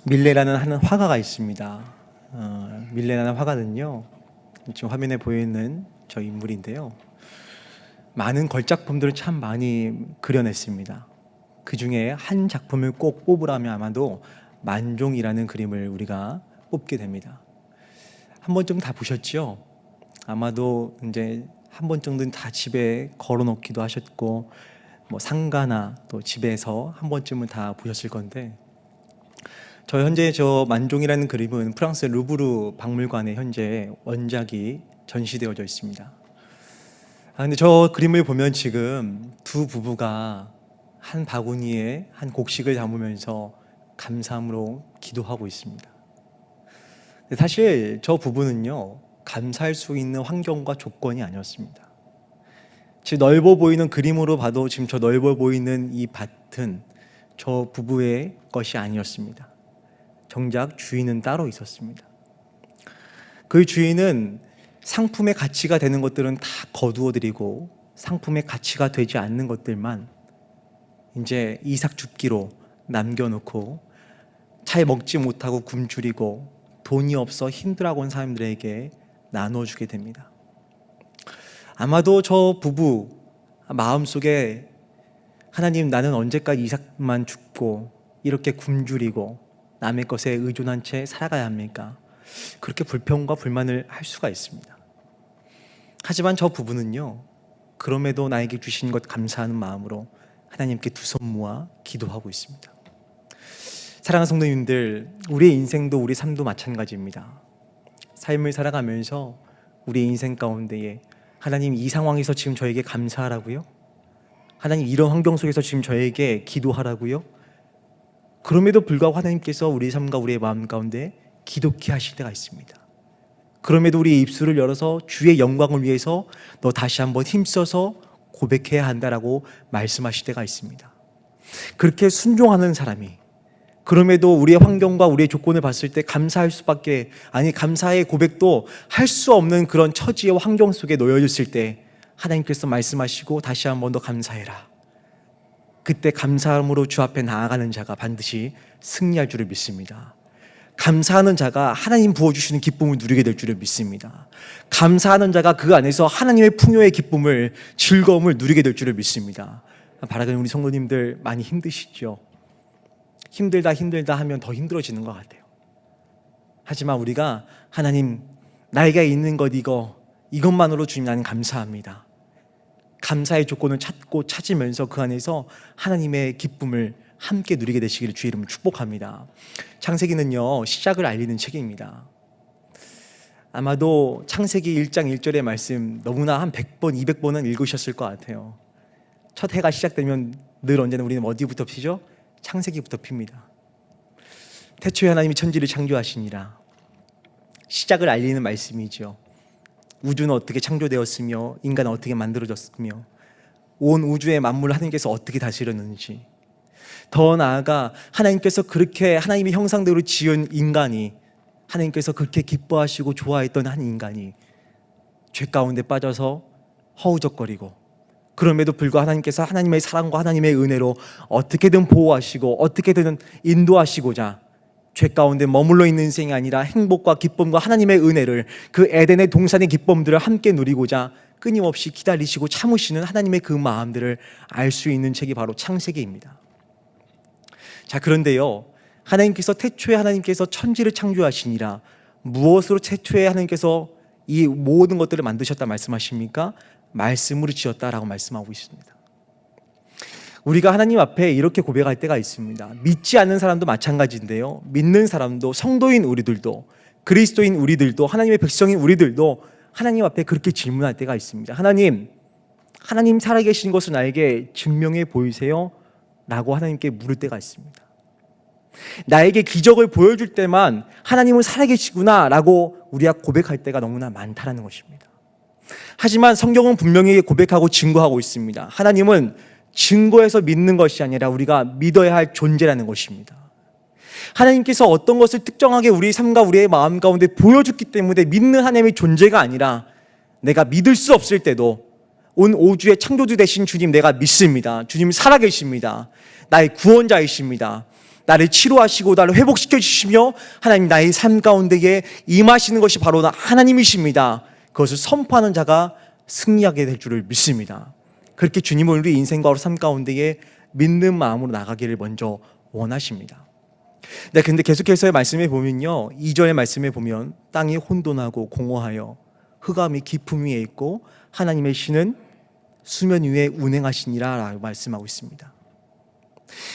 밀레라는 하는 화가가 있습니다. 밀레라는 화가는요, 지금 화면에 보이는 저 인물인데요, 많은 걸작품들을 참 많이 그려냈습니다. 그 중에 한 작품을 꼭 뽑으라면 아마도 만종이라는 그림을 우리가 뽑게 됩니다. 한 번쯤 다 보셨죠? 아마도 이제 한 번 정도는 다 집에 걸어놓기도 하셨고, 뭐 상가나 또 집에서 한 번쯤은 다 보셨을 건데, 현재 만종이라는 그림은 프랑스 루브르 박물관에 현재 원작이 전시되어져 있습니다. 근데 저 그림을 보면 지금 두 부부가 한 바구니에 한 곡식을 담으면서 감사함으로 기도하고 있습니다. 사실 저 부부는요, 감사할 수 있는 환경과 조건이 아니었습니다. 지금 넓어 보이는 그림으로 봐도 지금 저 넓어 보이는 이 밭은 저 부부의 것이 아니었습니다. 정작 주인은 따로 있었습니다. 그 주인은 상품의 가치가 되는 것들은 다 거두어 드리고 상품의 가치가 되지 않는 것들만 이제 이삭줍기로 남겨놓고 잘 먹지 못하고 굶주리고 돈이 없어 힘들어하는 사람들에게 나눠주게 됩니다. 아마도 저 부부 마음속에 하나님, 나는 언제까지 이삭만 줍고 이렇게 굶주리고 남의 것에 의존한 채 살아가야 합니까? 그렇게 불평과 불만을 할 수가 있습니다. 하지만 저 부부는요, 그럼에도 나에게 주신 것 감사하는 마음으로 하나님께 두 손 모아 기도하고 있습니다. 사랑하는 성도님들, 우리의 인생도 우리 삶도 마찬가지입니다. 삶을 살아가면서 우리의 인생 가운데에 하나님, 이 상황에서 지금 저에게 감사하라고요? 하나님, 이런 환경 속에서 지금 저에게 기도하라고요? 그럼에도 불구하고 하나님께서 우리 삶과 우리의 마음 가운데 기독케 하실 때가 있습니다. 그럼에도 우리의 입술을 열어서 주의 영광을 위해서 너 다시 한번 힘써서 고백해야 한다라고 말씀하실 때가 있습니다. 그렇게 순종하는 사람이, 그럼에도 우리의 환경과 우리의 조건을 봤을 때 감사할 수밖에, 아니 감사의 고백도 할 수 없는 그런 처지와 환경 속에 놓여졌을 때 하나님께서 말씀하시고 다시 한번 더 감사해라. 그때 감사함으로 주 앞에 나아가는 자가 반드시 승리할 줄을 믿습니다. 감사하는 자가 하나님 부어주시는 기쁨을 누리게 될 줄을 믿습니다. 감사하는 자가 그 안에서 하나님의 풍요의 기쁨을, 즐거움을 누리게 될 줄을 믿습니다. 바라기는 우리 성도님들 많이 힘드시죠? 힘들다 하면 더 힘들어지는 것 같아요. 하지만 우리가 하나님, 나에게 있는 것 이것만으로 주님 나는 감사합니다. 감사의 조건을 찾으면서 그 안에서 하나님의 기쁨을 함께 누리게 되시기를 주의 이름으로 축복합니다. 창세기는요, 시작을 알리는 책입니다. 아마도 창세기 1장 1절의 말씀 너무나 한 100번, 200번은 읽으셨을 것 같아요. 첫 해가 시작되면 늘 언제나 우리는 어디부터 피죠? 창세기부터 핍니다. 태초에 하나님이 천지를 창조하시니라. 시작을 알리는 말씀이죠. 우주는 어떻게 창조되었으며 인간은 어떻게 만들어졌으며 온 우주의 만물을 하나님께서 어떻게 다스렸는지, 더 나아가 하나님께서 그렇게 하나님의 형상대로 지은 인간이, 하나님께서 그렇게 기뻐하시고 좋아했던 한 인간이 죄 가운데 빠져서 허우적거리고, 그럼에도 불구하고 하나님께서 하나님의 사랑과 하나님의 은혜로 어떻게든 보호하시고 어떻게든 인도하시고자 죄 가운데 머물러 있는 인생이 아니라 행복과 기쁨과 하나님의 은혜를, 그 에덴의 동산의 기쁨들을 함께 누리고자 끊임없이 기다리시고 참으시는 하나님의 그 마음들을 알 수 있는 책이 바로 창세기입니다. 자, 그런데요, 태초에 하나님께서 천지를 창조하시니라. 무엇으로 태초에 하나님께서 이 모든 것들을 만드셨다 말씀하십니까? 말씀으로 지었다라고 말씀하고 있습니다. 우리가 하나님 앞에 이렇게 고백할 때가 있습니다. 믿지 않는 사람도 마찬가지인데요, 믿는 사람도, 성도인 우리들도, 그리스도인 우리들도, 하나님의 백성인 우리들도 하나님 앞에 그렇게 질문할 때가 있습니다. 하나님 살아계신 것을 나에게 증명해 보이세요? 라고 하나님께 물을 때가 있습니다. 나에게 기적을 보여줄 때만 하나님은 살아계시구나 라고 우리가 고백할 때가 너무나 많다는 것입니다. 하지만 성경은 분명히 고백하고 증거하고 있습니다. 하나님은 증거해서 믿는 것이 아니라 우리가 믿어야 할 존재라는 것입니다. 하나님께서 어떤 것을 특정하게 우리의 삶과 우리의 마음 가운데 보여줬기 때문에 믿는 하나님의 존재가 아니라, 내가 믿을 수 없을 때도 온 우주의 창조주 되신 주님 내가 믿습니다. 주님 살아계십니다. 나의 구원자이십니다. 나를 치료하시고 나를 회복시켜 주시며 하나님 나의 삶 가운데에 임하시는 것이 바로 하나님이십니다. 그것을 선포하는 자가 승리하게 될 줄을 믿습니다. 그렇게 주님은 우리 인생과 우리 삶 가운데에 믿는 마음으로 나가기를 먼저 원하십니다. 네, 근데 계속해서의 말씀에 보면요, 2절의 말씀에 보면 땅이 혼돈하고 공허하여 흑암이 깊음 위에 있고 하나님의 신은 수면 위에 운행하시니라 라고 말씀하고 있습니다.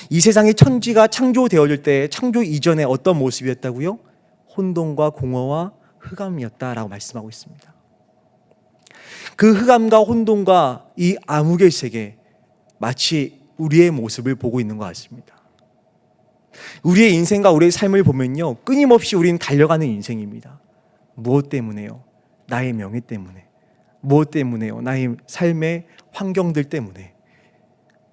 이 세상의 천지가 창조되어질 때 창조 이전에 어떤 모습이었다고요? 혼돈과 공허와 흑암이었다라고 말씀하고 있습니다. 그 흑암과 혼돈과 이 암흑의 세계, 마치 우리의 모습을 보고 있는 것 같습니다. 우리의 인생과 우리의 삶을 보면요, 끊임없이 우리는 달려가는 인생입니다. 무엇 때문에요? 나의 명예 때문에. 무엇 때문에요? 나의 삶의 환경들 때문에.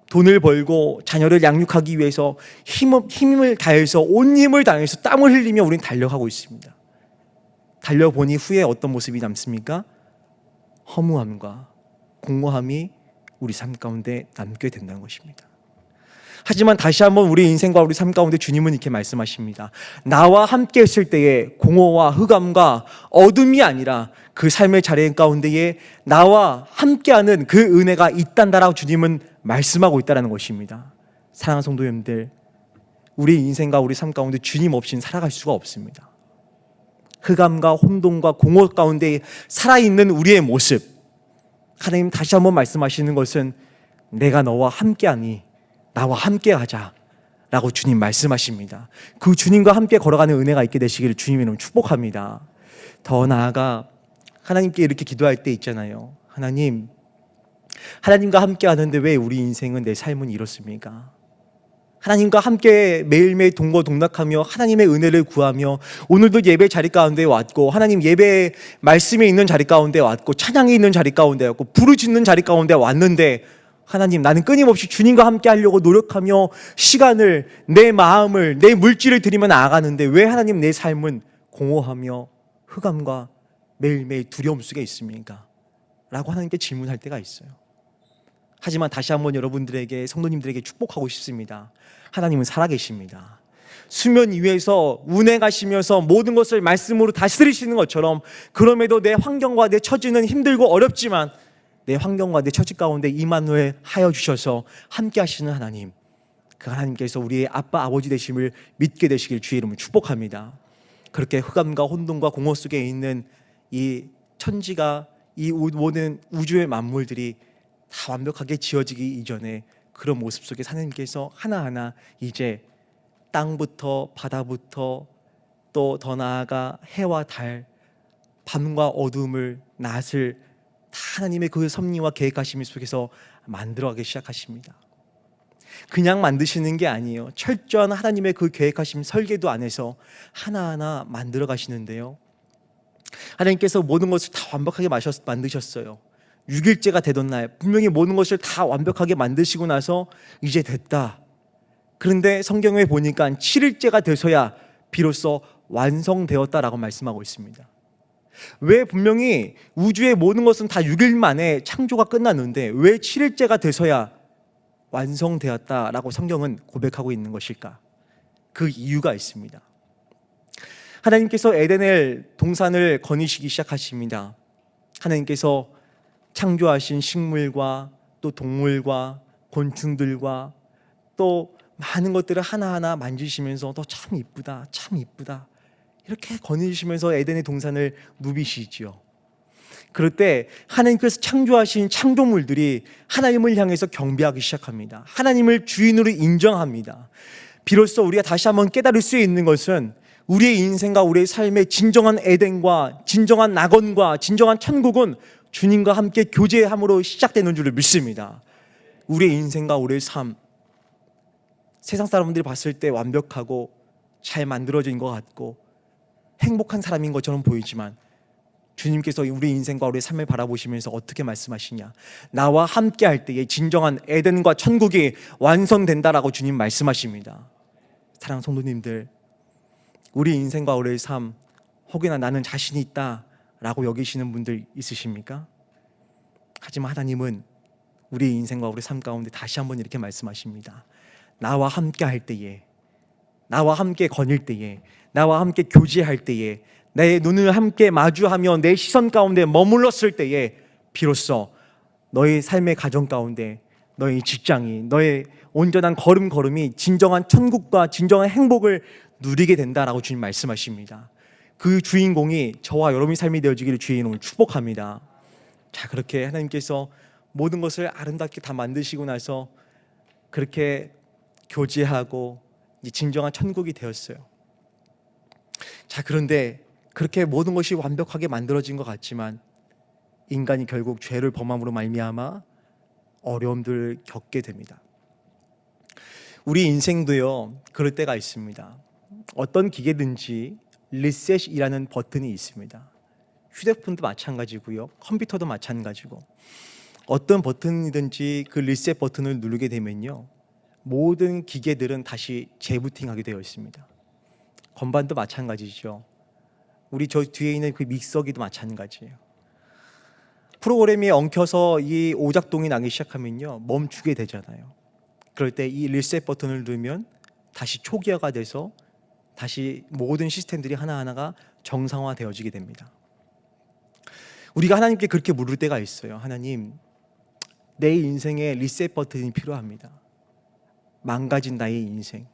돈을 벌고 자녀를 양육하기 위해서 힘을 다해서, 온 힘을 다해서 땀을 흘리며 우리는 달려가고 있습니다. 달려보니 후에 어떤 모습이 남습니까? 허무함과 공허함이 우리 삶 가운데 남게 된다는 것입니다. 하지만 다시 한번 우리 인생과 우리 삶 가운데 주님은 이렇게 말씀하십니다. 나와 함께 했을 때에 공허와 흑암과 어둠이 아니라 그 삶의 자리 가운데에 나와 함께하는 그 은혜가 있단다라고 주님은 말씀하고 있다는 것입니다. 사랑하는 성도님들, 우리 인생과 우리 삶 가운데 주님 없이는 살아갈 수가 없습니다. 흑암과 혼돈과 공허 가운데 살아있는 우리의 모습, 하나님 다시 한번 말씀하시는 것은 내가 너와 함께하니 나와 함께하자 라고 주님 말씀하십니다. 그 주님과 함께 걸어가는 은혜가 있게 되시기를 주님의 이름으로 축복합니다. 더 나아가 하나님께 이렇게 기도할 때 있잖아요. 하나님과 함께 하는데 왜 우리 인생은, 내 삶은 이렇습니까? 하나님과 함께 매일매일 동거동락하며 하나님의 은혜를 구하며 오늘도 예배 자리 가운데 왔고, 하나님 예배 말씀이 있는 자리 가운데 왔고, 찬양이 있는 자리 가운데 왔고, 부르짖는 자리 가운데 왔는데, 하나님, 나는 끊임없이 주님과 함께 하려고 노력하며 시간을, 내 마음을, 내 물질을 드리며 나아가는데 왜 하나님 내 삶은 공허하며 흑암과 매일매일 두려움 속에 있습니까? 라고 하나님께 질문할 때가 있어요. 하지만 다시 한번 여러분들에게, 성도님들에게 축복하고 싶습니다. 하나님은 살아계십니다. 수면 위에서 운행하시면서 모든 것을 말씀으로 다스리시는 것처럼, 그럼에도 내 환경과 내 처지는 힘들고 어렵지만 내 환경과 내 처지 가운데 임마누엘 하여 주셔서 함께 하시는 하나님, 그 하나님께서 우리의 아빠 아버지 되심을 믿게 되시길 주의 이름으로 축복합니다. 그렇게 흑암과 혼돈과 공허 속에 있는 이 천지가, 이 모든 우주의 만물들이 다 완벽하게 지어지기 이전에 그런 모습 속에 하나님께서 하나하나 이제 땅부터 바다부터 또 더 나아가 해와 달, 밤과 어둠을, 낮을 다 하나님의 그 섭리와 계획하심 속에서 만들어가기 시작하십니다. 그냥 만드시는 게 아니에요. 철저한 하나님의 그 계획하심 설계도 안에서 하나하나 만들어 가시는데요, 하나님께서 모든 것을 다 완벽하게 만드셨어요. 6일째가 되던 날 분명히 모든 것을 다 완벽하게 만드시고 나서 이제 됐다. 그런데 성경에 보니까 7일째가 돼서야 비로소 완성되었다라고 말씀하고 있습니다. 왜 분명히 우주의 모든 것은 다 6일 만에 창조가 끝났는데 왜 7일째가 돼서야 완성되었다라고 성경은 고백하고 있는 것일까? 그 이유가 있습니다. 하나님께서 에덴의 동산을 거니시기 시작하십니다. 하나님께서 창조하신 식물과 또 동물과 곤충들과 또 많은 것들을 하나하나 만지시면서 너 참 이쁘다, 참 이쁘다 이렇게 거니시면서 에덴의 동산을 누비시지요. 그럴 때 하나님께서 창조하신 창조물들이 하나님을 향해서 경배하기 시작합니다. 하나님을 주인으로 인정합니다. 비로소 우리가 다시 한번 깨달을 수 있는 것은 우리의 인생과 우리의 삶의 진정한 에덴과 진정한 낙원과 진정한 천국은 주님과 함께 교제함으로 시작되는 줄을 믿습니다. 우리의 인생과 우리의 삶, 세상 사람들이 봤을 때 완벽하고 잘 만들어진 것 같고 행복한 사람인 것처럼 보이지만 주님께서 우리 인생과 우리의 삶을 바라보시면서 어떻게 말씀하시냐, 나와 함께 할 때에 진정한 에덴과 천국이 완성된다라고 주님 말씀하십니다. 사랑하는 성도님들, 우리 인생과 우리의 삶, 혹여나 나는 자신이 있다라고 여기시는 분들 있으십니까? 하지만 하나님은 우리 인생과 우리 삶 가운데 다시 한번 이렇게 말씀하십니다. 나와 함께 할 때에 나와 함께 거닐 때에, 나와 함께 교제할 때에, 내 눈을 함께 마주하며 내 시선 가운데 머물렀을 때에 비로소 너의 삶의 가정 가운데, 너의 직장이, 너의 온전한 걸음걸음이 진정한 천국과 진정한 행복을 누리게 된다라고 주님 말씀하십니다. 그 주인공이 저와 여러분의 삶이 되어지기를 주의 이름으로 축복합니다. 자, 그렇게 하나님께서 모든 것을 아름답게 다 만드시고 나서 그렇게 교제하고 진정한 천국이 되었어요. 자, 그런데 그렇게 모든 것이 완벽하게 만들어진 것 같지만 인간이 결국 죄를 범함으로 말미암아 어려움들을 겪게 됩니다. 우리 인생도요, 그럴 때가 있습니다. 어떤 기계든지 리셋이라는 버튼이 있습니다. 휴대폰도 마찬가지고요, 컴퓨터도 마찬가지고, 어떤 버튼이든지 그 리셋 버튼을 누르게 되면요, 모든 기계들은 다시 재부팅하게 되어 있습니다. 건반도 마찬가지죠. 우리 저 뒤에 있는 그 믹서기도 마찬가지예요. 프로그램이 엉켜서 이 오작동이 나기 시작하면요, 멈추게 되잖아요. 그럴 때 이 리셋 버튼을 누르면 다시 초기화가 돼서 다시 모든 시스템들이 하나하나가 정상화되어지게 됩니다. 우리가 하나님께 그렇게 물을 때가 있어요. 하나님, 내 인생에 리셋 버튼이 필요합니다. 망가진 나의 인생,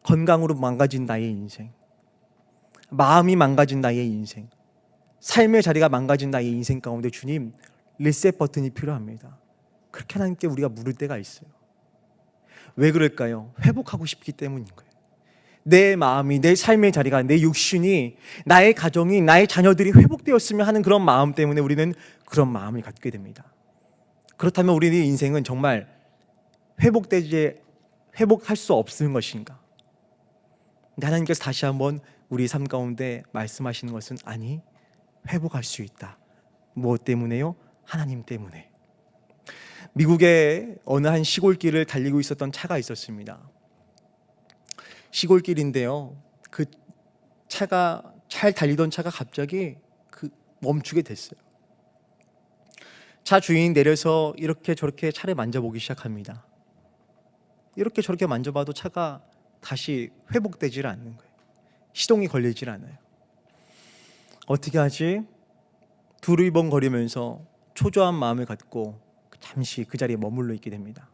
건강으로 망가진 나의 인생, 마음이 망가진 나의 인생, 삶의 자리가 망가진 나의 인생 가운데 주님, 리셋 버튼이 필요합니다. 그렇게 하나님께 우리가 물을 때가 있어요. 왜 그럴까요? 회복하고 싶기 때문인 거예요. 내 마음이, 내 삶의 자리가, 내 육신이, 나의 가정이, 나의 자녀들이 회복되었으면 하는 그런 마음 때문에 우리는 그런 마음을 갖게 됩니다. 그렇다면 우리의 인생은 정말 회복할 수 없는 것인가? 근데 하나님께서 다시 한번 우리 삶 가운데 말씀하시는 것은 아니, 회복할 수 있다. 무엇 때문에요? 하나님 때문에. 미국의 어느 한 시골길을 달리고 있었던 차가 있었습니다. 시골길인데요, 그 차가, 잘 달리던 차가 갑자기 멈추게 됐어요. 차 주인이 내려서 이렇게 저렇게 차를 만져보기 시작합니다. 이렇게 저렇게 만져봐도 차가 다시 회복되질 않는 거예요. 시동이 걸리질 않아요. 어떻게 하지? 두리번거리면서 초조한 마음을 갖고 잠시 그 자리에 머물러 있게 됩니다.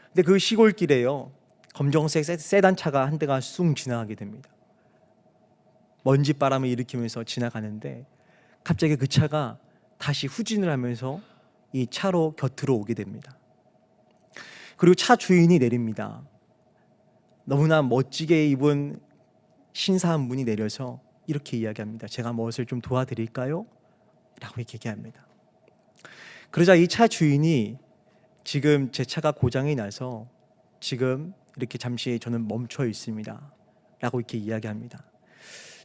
근데 그 시골길에요, 검정색 세단 차가 한 대가 쑥 지나가게 됩니다. 먼지바람을 일으키면서 지나가는데 갑자기 그 차가 다시 후진을 하면서 이 차로 곁으로 오게 됩니다. 그리고 차 주인이 내립니다. 너무나 멋지게 입은 신사 한 분이 내려서 이렇게 이야기합니다. 제가 무엇을 좀 도와드릴까요? 라고 이렇게 얘기합니다. 그러자 이 차 주인이 지금 제 차가 고장이 나서 지금 이렇게 잠시 저는 멈춰 있습니다. 라고 이렇게 이야기합니다.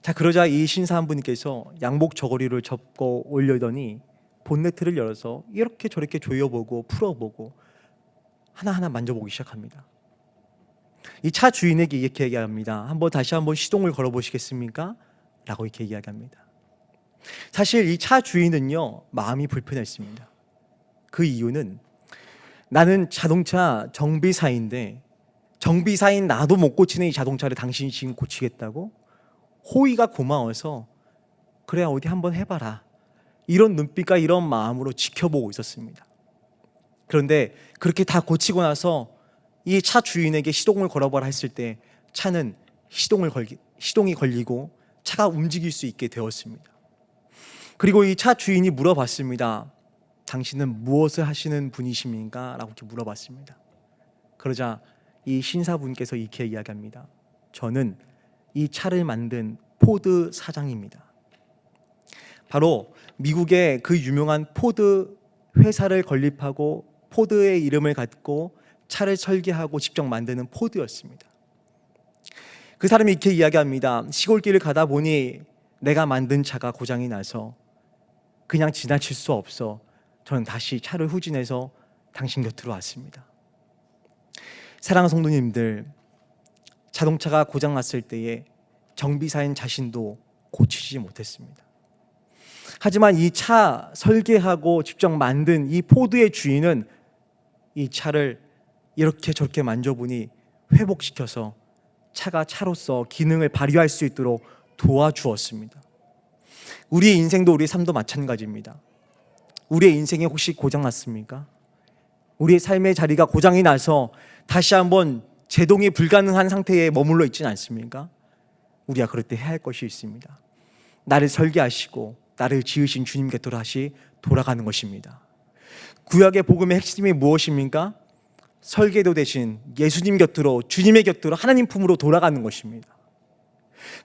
자, 그러자 이 신사 한 분께서 양복 저고리를 접고 올려더니 본네트를 열어서 이렇게 저렇게 조여보고 풀어보고 하나하나 만져보기 시작합니다. 이 차 주인에게 이렇게 얘기합니다. 다시 한번 시동을 걸어보시겠습니까? 라고 이렇게 이야기합니다. 사실 이 차 주인은요, 마음이 불편했습니다. 그 이유는 나는 자동차 정비사인데 정비사인 나도 못 고치는 이 자동차를 당신이 지금 고치겠다고? 호의가 고마워서 그래 어디 한번 해봐라, 이런 눈빛과 이런 마음으로 지켜보고 있었습니다. 그런데 그렇게 다 고치고 나서 이 차 주인에게 시동을 걸어보라 했을 때 차는 시동이 걸리고 차가 움직일 수 있게 되었습니다. 그리고 이 차 주인이 물어봤습니다. 당신은 무엇을 하시는 분이십니까? 라고 이렇게 물어봤습니다. 그러자 이 신사분께서 이렇게 이야기합니다. 저는 이 차를 만든 포드 사장입니다. 바로 미국의 그 유명한 포드 회사를 건립하고 포드의 이름을 갖고 차를 설계하고 직접 만드는 포드였습니다. 그 사람이 이렇게 이야기합니다. 시골길을 가다 보니 내가 만든 차가 고장이 나서 그냥 지나칠 수 없어 저는 다시 차를 후진해서 당신 곁으로 왔습니다. 사랑하는 성도님들, 자동차가 고장났을 때에 정비사인 자신도 고치지 못했습니다. 하지만 이 차 설계하고 직접 만든 이 포드의 주인은 이 차를 이렇게 저렇게 만져보니 회복시켜서 차가 차로서 기능을 발휘할 수 있도록 도와주었습니다. 우리의 인생도 우리의 삶도 마찬가지입니다. 우리의 인생이 혹시 고장났습니까? 우리의 삶의 자리가 고장이 나서 다시 한번 제동이 불가능한 상태에 머물러 있지는 않습니까? 우리가 그럴 때 해야 할 것이 있습니다. 나를 설계하시고 나를 지으신 주님 곁으로 다시 돌아가는 것입니다. 구약의 복음의 핵심이 무엇입니까? 설계도 대신 예수님 곁으로, 주님의 곁으로, 하나님 품으로 돌아가는 것입니다.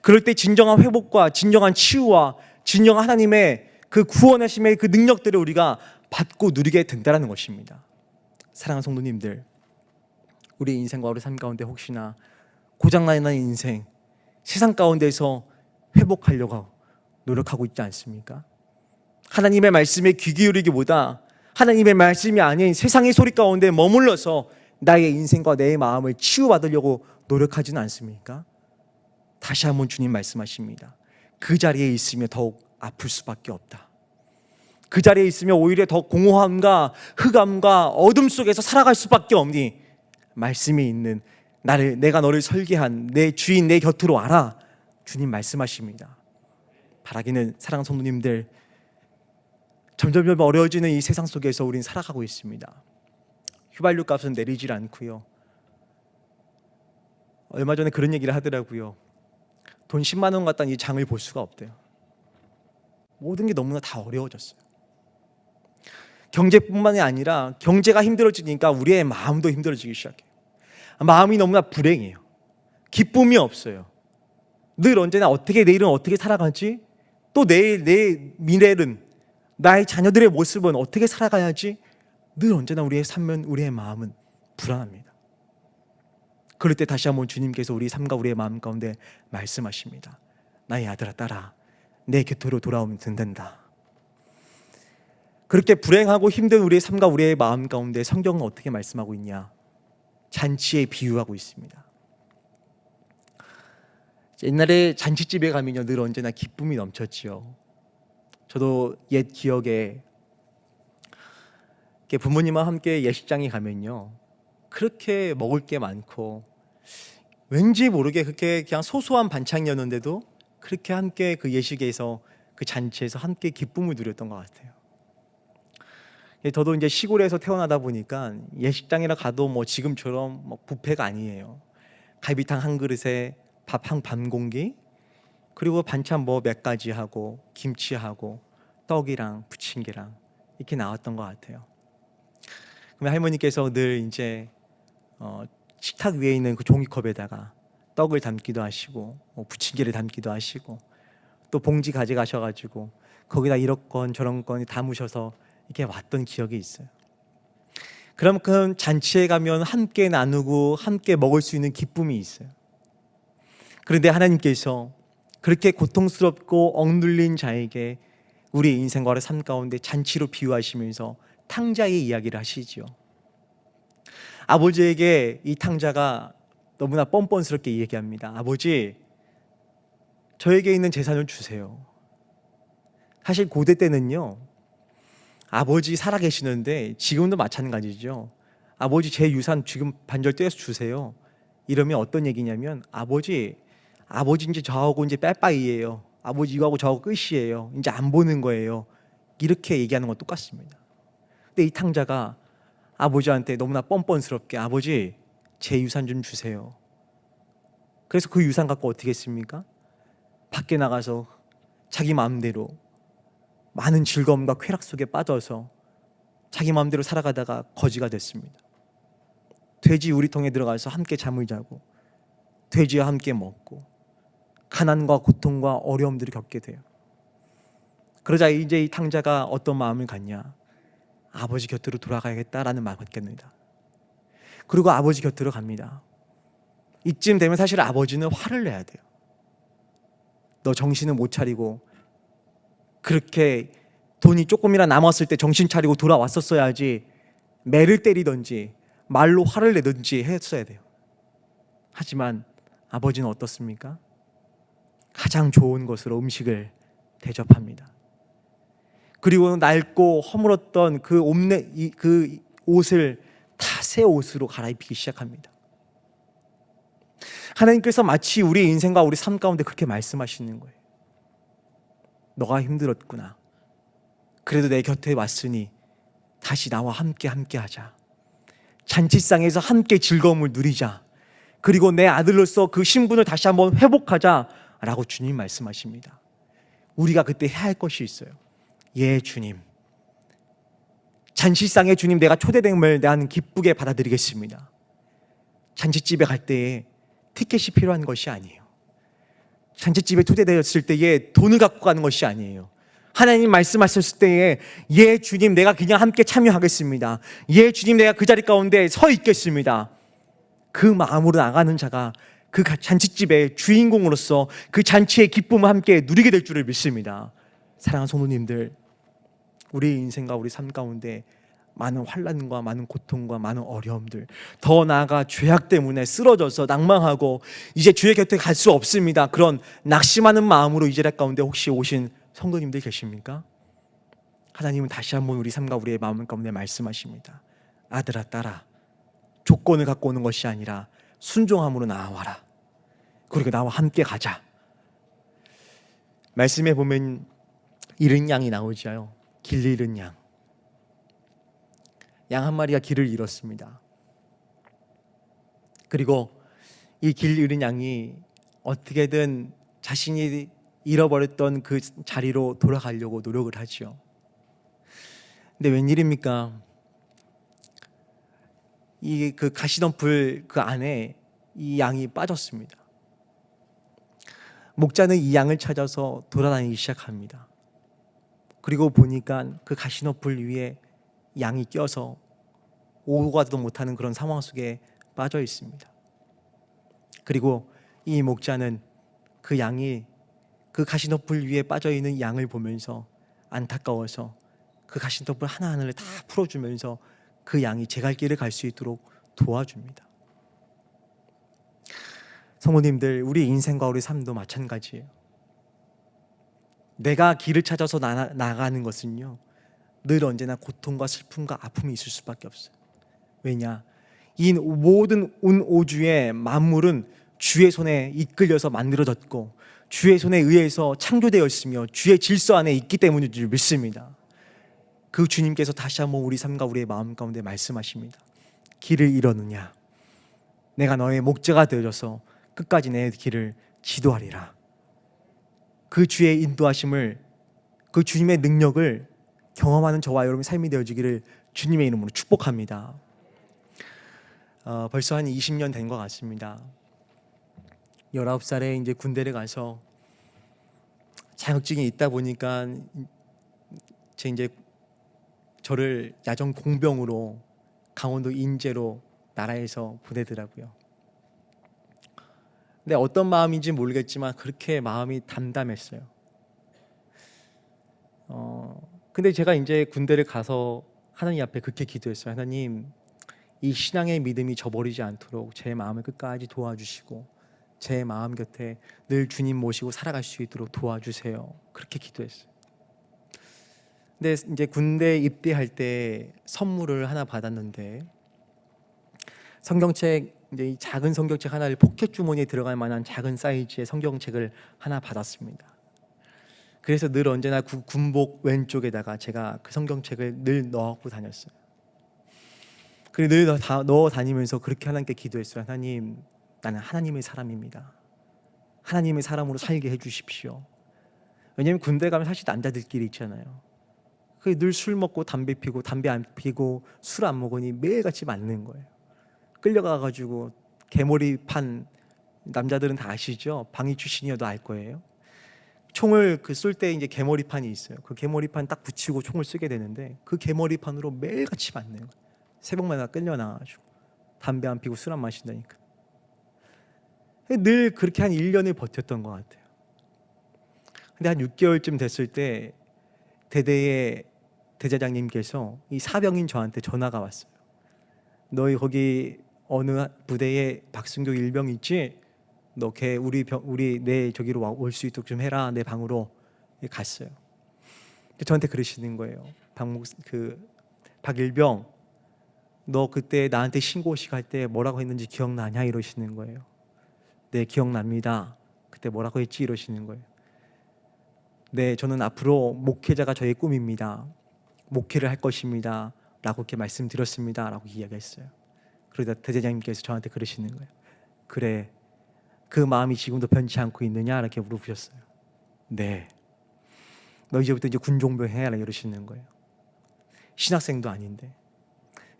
그럴 때 진정한 회복과 진정한 치유와 진정한 하나님의 그 구원하심의 그 능력들을 우리가 받고 누리게 된다는 것입니다. 사랑하는 성도님들, 우리 인생과 우리 삶 가운데 혹시나 고장나는 인생, 세상 가운데서 회복하려고 노력하고 있지 않습니까? 하나님의 말씀에 귀 기울이기보다 하나님의 말씀이 아닌 세상의 소리 가운데 머물러서 나의 인생과 내 마음을 치유받으려고 노력하지는 않습니까? 다시 한번 주님 말씀하십니다. 그 자리에 있으면 더욱 아플 수밖에 없다. 그 자리에 있으면 오히려 더 공허함과 흑암과 어둠 속에서 살아갈 수밖에 없니 말씀이 있는 내가 너를 설계한 내 주인 내 곁으로 와라. 주님 말씀하십니다. 바라기는 사랑하는 성도님들, 점점 어려워지는 이 세상 속에서 우리는 살아가고 있습니다. 휘발유 값은 내리질 않고요. 얼마 전에 그런 얘기를 하더라고요. 돈 10만 원 갖다 이 장을 볼 수가 없대요. 모든 게 너무나 다 어려워졌어요. 경제뿐만이 아니라 경제가 힘들어지니까 우리의 마음도 힘들어지기 시작해요. 마음이 너무나 불행해요. 기쁨이 없어요. 늘 언제나 내일은 어떻게 살아가지? 또 내일 내 미래는 나의 자녀들의 모습은 어떻게 살아가야지? 늘 언제나 우리의 삶은 우리의 마음은 불안합니다. 그럴 때 다시 한번 주님께서 우리 삶과 우리의 마음 가운데 말씀하십니다. 나의 아들아 딸아 내 곁으로 돌아오면 된다. 그렇게 불행하고 힘든 우리의 삶과 우리의 마음 가운데 성경은 어떻게 말씀하고 있냐? 잔치에 비유하고 있습니다. 옛날에 잔치집에 가면요 늘 언제나 기쁨이 넘쳤지요. 저도 옛 기억에 부모님과 함께 예식장에 가면요 그렇게 먹을 게 많고 왠지 모르게 그렇게 그냥 소소한 반찬이었는데도 그렇게 함께 그 예식에서 그 잔치에서 함께 기쁨을 누렸던 것 같아요. 저도 이제 시골에서 태어나다 보니까 예식장이라 가도 뭐 지금처럼 뭐 뷔페가 아니에요. 갈비탕 한 그릇에 밥 한 반 공기, 그리고 반찬 뭐 몇 가지 하고 김치하고 떡이랑 부침개랑 이렇게 나왔던 것 같아요. 그러면 할머니께서 늘 이제 식탁 위에 있는 그 종이컵에다가 떡을 담기도 하시고 부침개를 담기도 하시고 또 봉지 가져가셔가지고 거기다 이런 저런 건 담으셔서 이렇게 왔던 기억이 있어요. 그만큼 잔치에 가면 함께 나누고 함께 먹을 수 있는 기쁨이 있어요. 그런데 하나님께서 그렇게 고통스럽고 억눌린 자에게 우리 인생과 우리 삶 가운데 잔치로 비유하시면서 탕자의 이야기를 하시죠. 아버지에게 이 탕자가 너무나 뻔뻔스럽게 얘기합니다. 아버지, 저에게 있는 재산을 주세요. 사실 고대 때는요 아버지 살아계시는데 지금도 마찬가지죠. 아버지 제 유산 지금 반절 떼어서 주세요. 이러면 어떤 얘기냐면 아버지 이제 저하고 이제 빼빠이예요. 아버지 이거하고 저하고 끝이에요. 이제 안 보는 거예요. 이렇게 얘기하는 건 똑같습니다. 근데 이 탕자가 아버지한테 너무나 뻔뻔스럽게 아버지 제 유산 좀 주세요. 그래서 그 유산 갖고 어떻게 했습니까? 밖에 나가서 자기 마음대로 많은 즐거움과 쾌락 속에 빠져서 자기 마음대로 살아가다가 거지가 됐습니다. 돼지 우리통에 들어가서 함께 잠을 자고 돼지와 함께 먹고 가난과 고통과 어려움들을 겪게 돼요. 그러자 이제 이 탕자가 어떤 마음을 갖냐? 아버지 곁으로 돌아가야겠다라는 마음을 갖습니다. 그리고 아버지 곁으로 갑니다. 이쯤 되면 사실 아버지는 화를 내야 돼요. 너 정신을 못 차리고 그렇게 돈이 조금이나 남았을 때 정신 차리고 돌아왔었어야지 매를 때리든지 말로 화를 내든지 했어야 돼요. 하지만 아버지는 어떻습니까? 가장 좋은 것으로 음식을 대접합니다. 그리고 낡고 허물었던 그 옷을 다 새 옷으로 갈아입히기 시작합니다. 하나님께서 마치 우리 인생과 우리 삶 가운데 그렇게 말씀하시는 거예요. 너가 힘들었구나. 그래도 내 곁에 왔으니 다시 나와 함께 하자. 잔치상에서 함께 즐거움을 누리자. 그리고 내 아들로서 그 신분을 다시 한번 회복하자라고 주님 말씀하십니다. 우리가 그때 해야 할 것이 있어요. 예, 주님. 잔치상에 주님 내가 초대됨을 나는 기쁘게 받아들이겠습니다. 잔치집에 갈 때에 티켓이 필요한 것이 아니에요. 잔치집에 초대되었을 때에 돈을 갖고 가는 것이 아니에요. 하나님 말씀하셨을 때에 예 주님 내가 그냥 함께 참여하겠습니다. 예 주님 내가 그 자리 가운데 서 있겠습니다. 그 마음으로 나가는 자가 그 잔치집의 주인공으로서 그 잔치의 기쁨을 함께 누리게 될 줄을 믿습니다. 사랑하는 성도님들, 우리 인생과 우리 삶 가운데 많은 환난과 많은 고통과 많은 어려움들, 더 나아가 죄악 때문에 쓰러져서 낭망하고 이제 주의 곁에 갈 수 없습니다. 그런 낙심하는 마음으로 이 자리 가운데 혹시 오신 성도님들 계십니까? 하나님은 다시 한번 우리 삶과 우리의 마음 가운데 말씀하십니다. 아들아 딸아, 조건을 갖고 오는 것이 아니라 순종함으로 나와라. 그리고 나와 함께 가자. 말씀에 보면 잃은 양이 나오죠. 길 잃은 양. 양 한 마리가 길을 잃었습니다. 그리고 이 길 잃은 양이 어떻게든 자신이 잃어버렸던 그 자리로 돌아가려고 노력을 하죠. 근데 웬일입니까? 이 그 가시덤불 그 안에 이 양이 빠졌습니다. 목자는 이 양을 찾아서 돌아다니기 시작합니다. 그리고 보니까 그 가시덤불 위에 양이 껴서 오고 가도 못하는 그런 상황 속에 빠져 있습니다. 그리고 이 목자는 그 양이 그 가시덤불 위에 빠져 있는 양을 보면서 안타까워서 그 가시덤불 하나하나를 다 풀어주면서 그 양이 제 갈 길을 갈 수 있도록 도와줍니다. 성도님들, 우리 인생과 우리 삶도 마찬가지예요. 내가 길을 찾아서 나가는 것은요, 늘 언제나 고통과 슬픔과 아픔이 있을 수밖에 없어요. 왜냐? 이 모든 운오주의 만물은 주의 손에 이끌려서 만들어졌고 주의 손에 의해서 창조되었으며 주의 질서 안에 있기 때문인 줄 믿습니다. 그 주님께서 다시 한번 우리 삶과 우리의 마음 가운데 말씀하십니다. 길을 잃었느냐? 내가 너의 목자가 되어줘서 끝까지 내 길을 지도하리라. 그 주의 인도하심을, 그 주님의 능력을 경험하는 저와 여러분의 삶이 되어지기를 주님의 이름으로 축복합니다. 벌써 한 20년 된 것 같습니다. 19살에 이제 군대를 가서 자격증이 있다 보니까 이제 저를 야전 공병으로 강원도 인제로 나라에서 보내더라고요. 근데 어떤 마음인지 모르겠지만 그렇게 마음이 담담했어요. 근데 제가 이제 군대를 가서 하나님 앞에 그렇게 기도했어요. 하나님, 이 신앙의 믿음이 저버리지 않도록 제 마음을 끝까지 도와주시고 제 마음 곁에 늘 주님 모시고 살아갈 수 있도록 도와주세요. 그렇게 기도했어요. 근데 이제 군대 입대할 때 선물을 하나 받았는데 성경책, 이제 이 작은 성경책 하나를 포켓 주머니에 들어갈 만한 작은 사이즈의 성경책을 하나 받았습니다. 그래서 늘 언제나 군복 왼쪽에다가 제가 그 성경책을 늘 넣고 다녔어요. 그리고 늘 넣어 다니면서 그렇게 하나님께 기도했어요. 하나님, 나는 하나님의 사람입니다. 하나님의 사람으로 살게 해주십시오. 왜냐하면 군대 가면 사실 남자들끼리 있잖아요. 늘 술 먹고 담배 피고 담배 안 피고 술 안 먹으니 매일같이 맞는 거예요. 끌려가가지고 개머리 판, 남자들은 다 아시죠? 방위 출신이어도 알 거예요. 총을 쏠 때 이제 개머리판이 있어요. 그 개머리판 딱 붙이고 총을 쓰게 되는데 그 개머리판으로 매일같이 맞는 거예요. 새벽마다 끌려 나와가지고 담배 안 피고 술 안 마신다니까. 늘 그렇게 한 1년을 버텼던 것 같아요. 근데 한 6개월쯤 됐을 때 대대의 대대장님께서 이 사병인 저한테 전화가 왔어요. 너희 거기 어느 부대에 박승교 일병 있지? 너 걔 우리 내 저기로 올 수 있도록 좀 해라. 내 방으로 갔어요. 저한테 그러시는 거예요. 박일병, 너 그때 나한테 신고식 할 때 뭐라고 했는지 기억나냐? 이러시는 거예요. 네, 기억납니다. 그때 뭐라고 했지? 이러시는 거예요. 네, 저는 앞으로 목회자가 저의 꿈입니다. 목회를 할 것입니다. 라고 이렇게 말씀드렸습니다. 라고 이야기했어요. 그러다 대제장님께서 저한테 그러시는 거예요. 그래, 그 마음이 지금도 변치 않고 있느냐? 이렇게 물어보셨어요. 네. 너 이제부터 이제 군종병 해라 이러시는 거예요. 신학생도 아닌데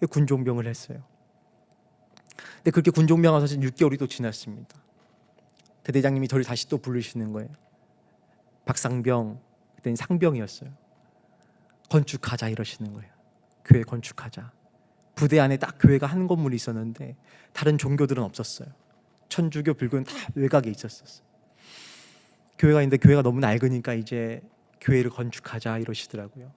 군종병을 했어요. 근데 그렇게 군종병 와서 6개월이 또 지났습니다. 대대장님이 저를 다시 또 부르시는 거예요. 박상병, 그때는 상병이었어요. 건축하자 이러시는 거예요. 교회 건축하자. 부대 안에 딱 교회가 한 건물이 있었는데 다른 종교들은 없었어요. 천주교, 불교는 다 외곽에 있었어요. 교회가 있는데 교회가 너무 낡으니까 이제 교회를 건축하자 이러시더라고요.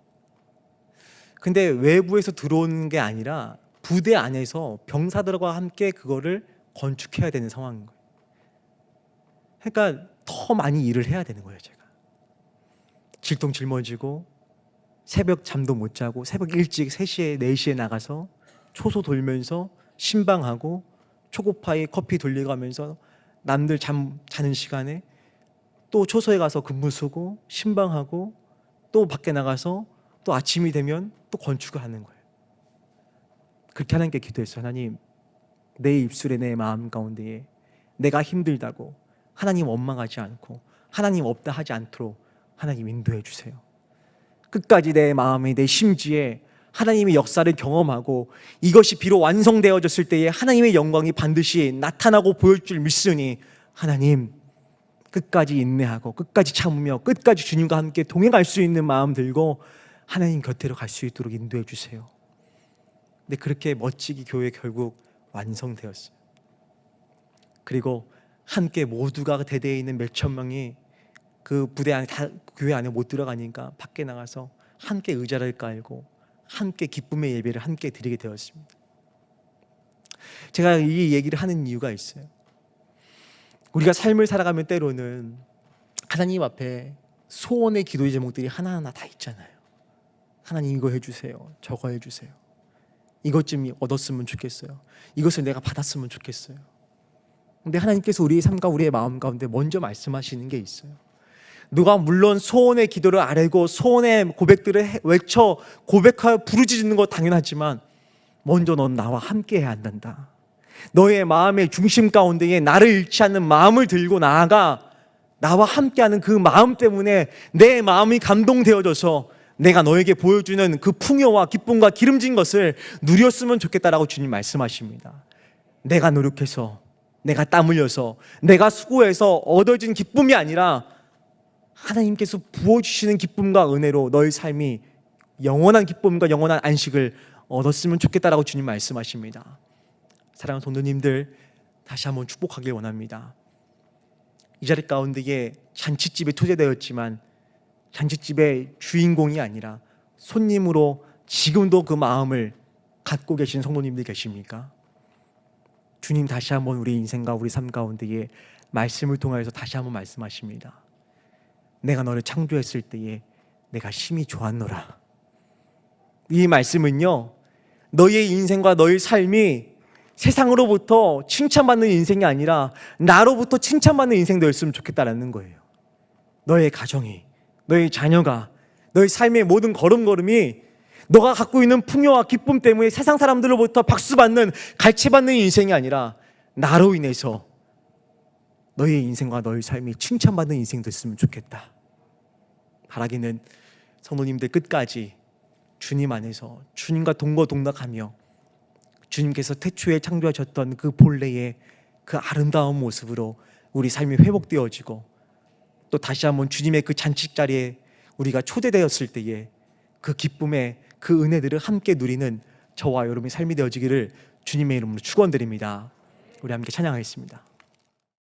근데 외부에서 들어오는 게 아니라 부대 안에서 병사들과 함께 그거를 건축해야 되는 상황인 거예요. 그러니까 더 많이 일을 해야 되는 거예요. 제가 질통 짊어지고 새벽 잠도 못 자고 새벽 일찍 3시에 4시에 나가서 초소 돌면서 신방하고 초코파이 커피 돌려가면서 남들 자는 시간에 또 초소에 가서 근무 쓰고 신방하고 또 밖에 나가서 또 아침이 되면 또 건축을 하는 거예요. 그렇게 하나님께 기도했어요. 하나님, 내 입술에 내 마음 가운데에 내가 힘들다고 하나님 원망하지 않고 하나님 없다 하지 않도록 하나님 인도해 주세요. 끝까지 내 마음에 내 심지에 하나님의 역사를 경험하고 이것이 비록 완성되어졌을 때에 하나님의 영광이 반드시 나타나고 보일 줄 믿으니 하나님 끝까지 인내하고 끝까지 참으며 끝까지 주님과 함께 동행할 수 있는 마음 들고 하나님 곁으로 갈 수 있도록 인도해 주세요. 근데 그렇게 멋지게 교회 결국 완성되었어요. 그리고 함께 모두가 대대에 있는 몇천 명이 그 부대 안에 다 교회 안에 못 들어가니까 밖에 나가서 함께 의자를 깔고 함께 기쁨의 예배를 함께 드리게 되었습니다. 제가 이 얘기를 하는 이유가 있어요. 우리가 삶을 살아가면 때로는 하나님 앞에 소원의 기도의 제목들이 하나하나 다 있잖아요. 하나님 이거 해주세요. 저거 해주세요. 이것 좀 얻었으면 좋겠어요. 이것을 내가 받았으면 좋겠어요. 근데 하나님께서 우리의 삶과 우리의 마음 가운데 먼저 말씀하시는 게 있어요. 누가 물론 소원의 기도를 아뢰고 소원의 고백들을 외쳐 고백하여 부르짖는 거 당연하지만 먼저 넌 나와 함께 해야 한단다. 너의 마음의 중심 가운데에 나를 잃지 않는 마음을 들고 나아가 나와 함께하는 그 마음 때문에 내 마음이 감동되어져서 내가 너에게 보여주는 그 풍요와 기쁨과 기름진 것을 누렸으면 좋겠다라고 주님 말씀하십니다. 내가 노력해서 내가 땀 흘려서 내가 수고해서 얻어진 기쁨이 아니라 하나님께서 부어주시는 기쁨과 은혜로 너의 삶이 영원한 기쁨과 영원한 안식을 얻었으면 좋겠다라고 주님 말씀하십니다. 사랑하는 성도님들, 다시 한번 축복하길 원합니다. 이 자리 가운데에 잔치집에 초대되었지만 잔치집의 주인공이 아니라 손님으로 지금도 그 마음을 갖고 계신 성도님들 계십니까? 주님 다시 한번 우리 인생과 우리 삶 가운데에 말씀을 통하여서 다시 한번 말씀하십니다. 내가 너를 창조했을 때에 내가 심히 좋았노라. 이 말씀은요, 너의 인생과 너의 삶이 세상으로부터 칭찬받는 인생이 아니라 나로부터 칭찬받는 인생 되었으면 좋겠다라는 거예요. 너의 가정이, 너의 자녀가, 너의 삶의 모든 걸음걸음이 너가 갖고 있는 풍요와 기쁨 때문에 세상 사람들로부터 박수받는, 갈채받는 인생이 아니라 나로 인해서 너의 인생과 너의 삶이 칭찬받는 인생 됐으면 좋겠다. 바라기는 성도님들 끝까지 주님 안에서 주님과 동거동락하며 주님께서 태초에 창조하셨던 그 본래의 그 아름다운 모습으로 우리 삶이 회복되어지고 또 다시 한번 주님의 그 잔치자리에 우리가 초대되었을 때에 그 기쁨의 그 은혜들을 함께 누리는 저와 여러분의 삶이 되어지기를 주님의 이름으로 축원드립니다. 우리 함께 찬양하겠습니다.